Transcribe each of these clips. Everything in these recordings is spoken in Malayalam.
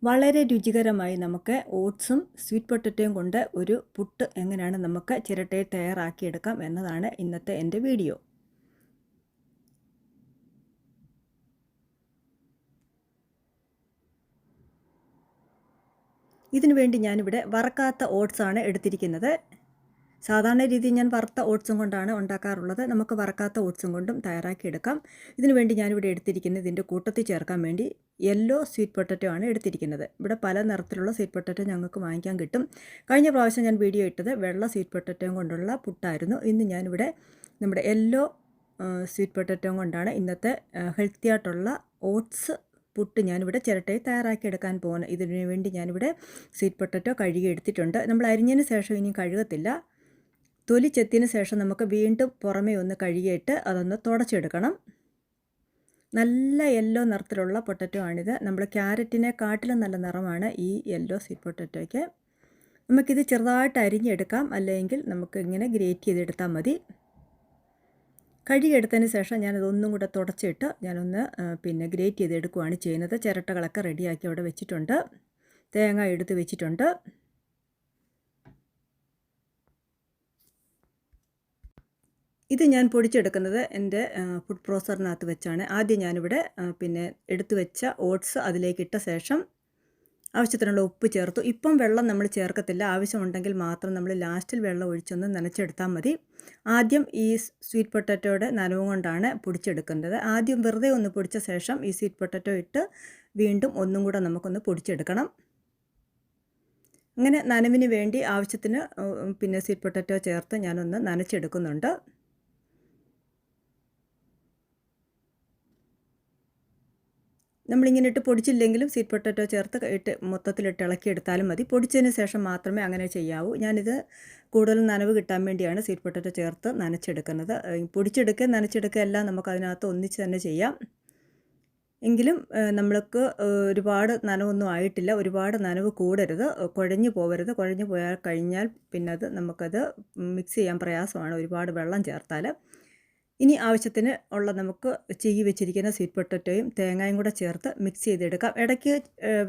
വളരെ രുചികരമായി നമുക്ക് ഓട്സും സ്വീറ്റ് പൊട്ടറ്റോയും കൊണ്ട് ഒരു പുട്ട് എങ്ങനെയാണ് നമുക്ക് ചിരട്ടയിൽ തയ്യാറാക്കിയെടുക്കാം എന്നതാണ് ഇന്നത്തെ എൻ്റെ വീഡിയോ. ഇതിനു വേണ്ടി ഞാനിവിടെ വറക്കാത്ത ഓട്സാണ് എടുത്തിരിക്കുന്നത്. സാധാരണ രീതിയിൽ ഞാൻ വറുത്ത ഓട്സും കൊണ്ടാണ് ഉണ്ടാക്കാറുള്ളത്. നമുക്ക് വറക്കാത്ത ഓട്സും കൊണ്ടും തയ്യാറാക്കിയെടുക്കാം. ഇതിനു വേണ്ടി ഞാനിവിടെ എടുത്തിരിക്കുന്നത് ഇതിൻ്റെ കൂട്ടത്തിൽ ചേർക്കാൻ വേണ്ടി യെല്ലോ സ്വീറ്റ് പൊട്ടറ്റോ ആണ് എടുത്തിരിക്കുന്നത്. ഇവിടെ പല നിറത്തിലുള്ള സ്വീറ്റ് പൊട്ടറ്റോ ഞങ്ങൾക്ക് വാങ്ങിക്കാൻ കിട്ടും. കഴിഞ്ഞ പ്രാവശ്യം ഞാൻ വീഡിയോ ഇട്ടത് വെള്ള സ്വീറ്റ് പൊട്ടറ്റോയും കൊണ്ടുള്ള പുട്ടായിരുന്നു. ഇന്ന് ഞാനിവിടെ നമ്മുടെ യെല്ലോ സ്വീറ്റ് പൊട്ടറ്റോയും കൊണ്ടാണ് ഇന്നത്തെ ഹെൽത്തി ആയിട്ടുള്ള ഓട്സ് പുട്ട് ഞാനിവിടെ ചിരട്ടയിൽ തയ്യാറാക്കിയെടുക്കാൻ പോകുന്നത്. ഇതിനു വേണ്ടി ഞാനിവിടെ സ്വീറ്റ് പൊട്ടറ്റോ കഴുകി എടുത്തിട്ടുണ്ട്. നമ്മൾ അരിഞ്ഞതിന് ശേഷം ഇനി കഴുകത്തില്ല. തൊലി ചെത്തിയതിന് ശേഷം നമുക്ക് വീണ്ടും പുറമേ ഒന്ന് കഴുകിയിട്ട് അതൊന്ന് തുടച്ചെടുക്കണം. നല്ല യെല്ലോ നിറത്തിലുള്ള പൊട്ടറ്റോ ആണിത്. നമ്മൾ ക്യാരറ്റിനെക്കാട്ടിലും നല്ല നിറമാണ് ഈ യെല്ലോ സ്വീറ്റ് പൊട്ടറ്റോയ്ക്ക്. നമുക്കിത് ചെറുതായിട്ട് അരിഞ്ഞെടുക്കാം, അല്ലെങ്കിൽ നമുക്ക് ഇങ്ങനെ ഗ്രേറ്റ് ചെയ്തെടുത്താൽ മതി. കഴുകിയെടുത്തതിന് ശേഷം ഞാനതൊന്നും കൂടെ തുടച്ചിട്ട് ഞാനൊന്ന് ഗ്രേറ്റ് ചെയ്തെടുക്കുകയാണ് ചെയ്യുന്നത്. ചിരട്ടകളൊക്കെ റെഡിയാക്കി അവിടെ വെച്ചിട്ടുണ്ട്. തേങ്ങ എടുത്ത് വെച്ചിട്ടുണ്ട്. ഇത് ഞാൻ പൊടിച്ചെടുക്കുന്നത് എൻ്റെ ഫുഡ് പ്രോസറിനകത്ത് വെച്ചാണ്. ആദ്യം ഞാനിവിടെ എടുത്തു വെച്ച ഓട്സ് അതിലേക്ക് ഇട്ട ശേഷം ആവശ്യത്തിനുള്ള ഉപ്പ് ചേർത്തു. ഇപ്പം വെള്ളം നമ്മൾ ചേർക്കത്തില്ല. ആവശ്യമുണ്ടെങ്കിൽ മാത്രം നമ്മൾ ലാസ്റ്റിൽ വെള്ളം ഒഴിച്ചൊന്ന് നനച്ചെടുത്താൽ മതി. ആദ്യം ഈ സ്വീറ്റ് പൊട്ടറ്റോയുടെ നനവും കൊണ്ടാണ് പൊടിച്ചെടുക്കുന്നത്. ആദ്യം വെറുതെ ഒന്ന് പൊടിച്ച ശേഷം ഈ സ്വീറ്റ് പൊട്ടറ്റോ ഇട്ട് വീണ്ടും ഒന്നും കൂടെ നമുക്കൊന്ന് പൊടിച്ചെടുക്കണം. അങ്ങനെ നനവിന് വേണ്ടി ആവശ്യത്തിന് സ്വീറ്റ് പൊട്ടറ്റോ ചേർത്ത് ഞാനൊന്ന് നനച്ചെടുക്കുന്നുണ്ട്. നമ്മളിങ്ങനെ ഇട്ട് പൊടിച്ചില്ലെങ്കിലും സ്വീറ്റ് പൊട്ടറ്റോ ചേർത്ത് മൊത്തത്തിലിട്ട് ഇളക്കിയെടുത്താലും മതി. പൊടിച്ചതിന് ശേഷം മാത്രമേ അങ്ങനെ ചെയ്യാവൂ. ഞാനിത് കൂടുതൽ നനവ് കിട്ടാൻ വേണ്ടിയാണ് സ്വീറ്റ് പൊട്ടറ്റോ ചേർത്ത് നനച്ചെടുക്കുന്നത്. പൊടിച്ചെടുക്കുക നനച്ചെടുക്കുക എല്ലാം നമുക്കതിനകത്ത് ഒന്നിച്ച് തന്നെ ചെയ്യാം. എങ്കിലും നമ്മൾക്ക് ഒരുപാട് നനവൊന്നും ആയിട്ടില്ല. ഒരുപാട് നനവ് കൂടരുത്, കുഴഞ്ഞു പോകരുത്. കുഴഞ്ഞു പോയാൽ കഴിഞ്ഞാൽ അത് നമുക്കത് മിക്സ് ചെയ്യാൻ പ്രയാസമാണ് ഒരുപാട് വെള്ളം ചേർത്താൽ. ഇനി ആവശ്യത്തിന് ഉള്ള നമുക്ക് ചീകി വെച്ചിരിക്കുന്ന സ്വീറ്റ് പൊട്ടറ്റോയും തേങ്ങയും കൂടെ ചേർത്ത് മിക്സ് ചെയ്തെടുക്കാം. ഇടയ്ക്ക്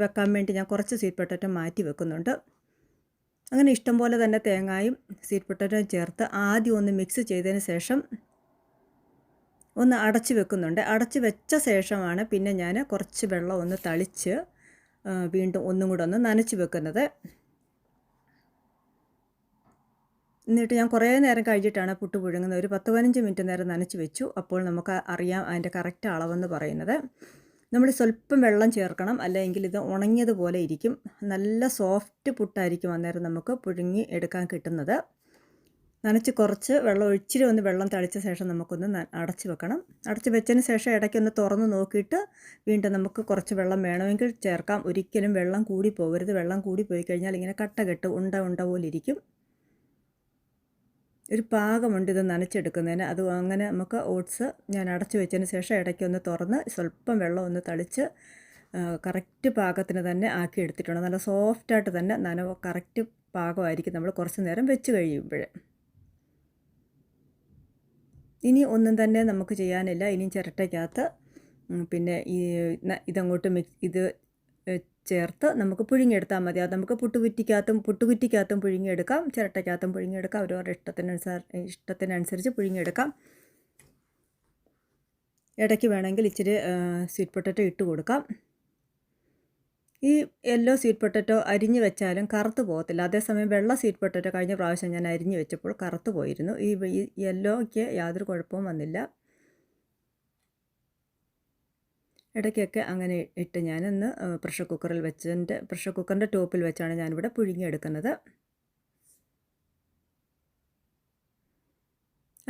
വെക്കാൻ വേണ്ടി ഞാൻ കുറച്ച് സ്വീറ്റ് പൊട്ടറ്റോ മാറ്റി വെക്കുന്നുണ്ട്. അങ്ങനെ ഇഷ്ടംപോലെ തന്നെ തേങ്ങയും സ്വീറ്റ് പൊട്ടറ്റോയും ചേർത്ത് ആദ്യം ഒന്ന് മിക്സ് ചെയ്തതിന് ശേഷം ഒന്ന് അടച്ച് വെക്കുന്നുണ്ട്. അടച്ച് വെച്ച ശേഷമാണ് ഞാൻ കുറച്ച് വെള്ളം ഒന്ന് തളിച്ച് വീണ്ടും ഒന്നും കൂടെ ഒന്ന് നനച്ച് വെക്കുന്നത്. എന്നിട്ട് ഞാൻ കുറേ നേരം കഴിഞ്ഞിട്ടാണ് പുട്ട് പുഴുങ്ങുന്നത്. ഒരു 10-15 മിനിറ്റ് നേരം നനച്ച് വെച്ചു. അപ്പോൾ നമുക്ക് അറിയാം അതിൻ്റെ കറക്റ്റ് അളവെന്ന് പറയുന്നത്. നമ്മൾ സ്വല്പം വെള്ളം ചേർക്കണം, അല്ലെങ്കിൽ ഇത് ഉണങ്ങിയതുപോലെ ഇരിക്കും. നല്ല സോഫ്റ്റ് പുട്ടായിരിക്കും അന്നേരം നമുക്ക് പുഴുങ്ങി എടുക്കാൻ കിട്ടുന്നത്. നനച്ച് കുറച്ച് വെള്ളം ഒഴിച്ചിരി ഒന്ന് വെള്ളം തളിച്ച ശേഷം നമുക്കൊന്ന് അടച്ച് വെക്കണം. അടച്ച് വെച്ചതിന് ശേഷം ഇടയ്ക്കൊന്ന് തുറന്ന് നോക്കിയിട്ട് വീണ്ടും നമുക്ക് കുറച്ച് വെള്ളം വേണമെങ്കിൽ ചേർക്കാം. ഒരിക്കലും വെള്ളം കൂടി പോകരുത്. വെള്ളം കൂടി പോയി കഴിഞ്ഞാൽ ഇങ്ങനെ കട്ട കെട്ട് ഉണ്ട പോലെ ഇരിക്കും. ഒരു പാകമുണ്ട് ഇത് നനച്ചെടുക്കുന്നതിന്. അത് അങ്ങനെ നമുക്ക് ഓട്സ് ഞാൻ അടച്ചു വെച്ചതിന് ശേഷം ഇടയ്ക്കൊന്ന് തുറന്ന് സ്വല്പം വെള്ളം ഒന്ന് തളിച്ച് കറക്റ്റ് പാകത്തിന് തന്നെ ആക്കി എടുത്തിട്ടുണ്ട്. നല്ല സോഫ്റ്റായിട്ട് തന്നെ നനവ് കറക്റ്റ് പാകമായിരിക്കും നമ്മൾ കുറച്ച് നേരം വെച്ച് കഴിയുമ്പോൾ. ഇനി ഒന്നും തന്നെ നമുക്ക് ചെയ്യാനില്ല. ഇനിയും ചിരട്ടയ്ക്കകത്ത് ഇതങ്ങോട്ട് ഇത് ചേർത്ത് നമുക്ക് പുഴുങ്ങിയെടുത്താൽ മതി. അത് നമുക്ക് പുട്ടുകുറ്റിക്കകത്തും പുഴുങ്ങിയെടുക്കാം, ചിരട്ടയ്ക്കകത്തും പുഴുങ്ങിയെടുക്കാം. അവരവരുടെ ഇഷ്ടത്തിനനുസരിച്ച് പുഴുങ്ങിയെടുക്കാം. ഇടയ്ക്ക് വേണമെങ്കിൽ ഇച്ചിരി സ്വീറ്റ് പൊട്ടറ്റോ ഇട്ട് കൊടുക്കാം. ഈ യെല്ലോ സ്വീറ്റ് പൊട്ടറ്റോ അരിഞ്ഞ് വെച്ചാലും കറുത്ത് പോകത്തില്ല. അതേസമയം വെള്ള സ്വീറ്റ് പൊട്ടറ്റോ കഴിഞ്ഞ പ്രാവശ്യം ഞാൻ അരിഞ്ഞ് വെച്ചപ്പോൾ കറുത്ത് പോയിരുന്നു. ഈ യെല്ലോയ്ക്ക് യാതൊരു കുഴപ്പവും വന്നില്ല. ഇടയ്ക്കൊക്കെ അങ്ങനെ ഇട്ട് ഞാനൊന്ന് പ്രഷർ കുക്കറിൻ്റെ ടോപ്പിൽ വെച്ചാണ് ഞാനിവിടെ പുഴുങ്ങിയെടുക്കുന്നത്.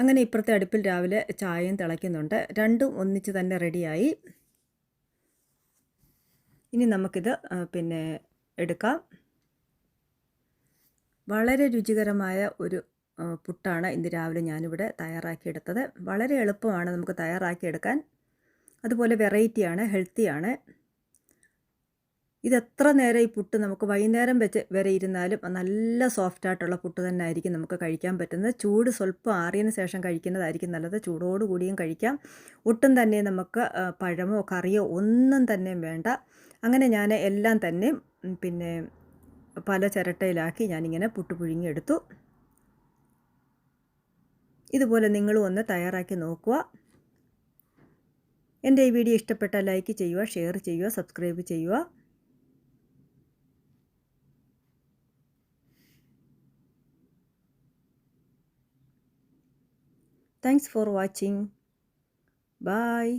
അങ്ങനെ ഇപ്പുറത്തെ അടുപ്പിൽ രാവിലെ ചായയും തിളയ്ക്കുന്നുണ്ട്. രണ്ടും ഒന്നിച്ച് തന്നെ റെഡിയായി. ഇനി നമുക്കിത് എടുക്കാം. വളരെ രുചികരമായ ഒരു പുട്ടാണ് ഇന്ന് രാവിലെ ഞാനിവിടെ തയ്യാറാക്കിയെടുത്തത്. വളരെ എളുപ്പമാണ് നമുക്ക് തയ്യാറാക്കിയെടുക്കാൻ. അതുപോലെ വെറൈറ്റിയാണ്, ഹെൽത്തിയാണ്. ഇതെത്ര നേരം ഈ പുട്ട് നമുക്ക് വൈകുന്നേരം വരെ ഇരുന്നാലും നല്ല സോഫ്റ്റായിട്ടുള്ള പുട്ട് തന്നെ ആയിരിക്കും നമുക്ക് കഴിക്കാൻ പറ്റുന്നത്. ചൂട് സ്വല്പം ആറിയതിന് ശേഷം കഴിക്കുന്നതായിരിക്കും നല്ലത്. ചൂടോടുകൂടിയും കഴിക്കാം. ഒട്ടും തന്നെ നമുക്ക് പഴമോ കറിയോ ഒന്നും തന്നെ വേണ്ട. അങ്ങനെ ഞാൻ എല്ലാം തന്നെ പിന്നെ പല ചിരട്ടയിലാക്കി ഞാനിങ്ങനെ പുട്ട് പുഴുങ്ങിയെടുത്തു. ഇതുപോലെ നിങ്ങളും ഒന്ന് തയ്യാറാക്കി നോക്കുക. എൻ്റെ ഈ വീഡിയോ ഇഷ്ടപ്പെട്ടാൽ ലൈക്ക് ചെയ്യുക, ഷെയർ ചെയ്യുക, സബ്സ്ക്രൈബ് ചെയ്യുക. Thanks for watching. Bye.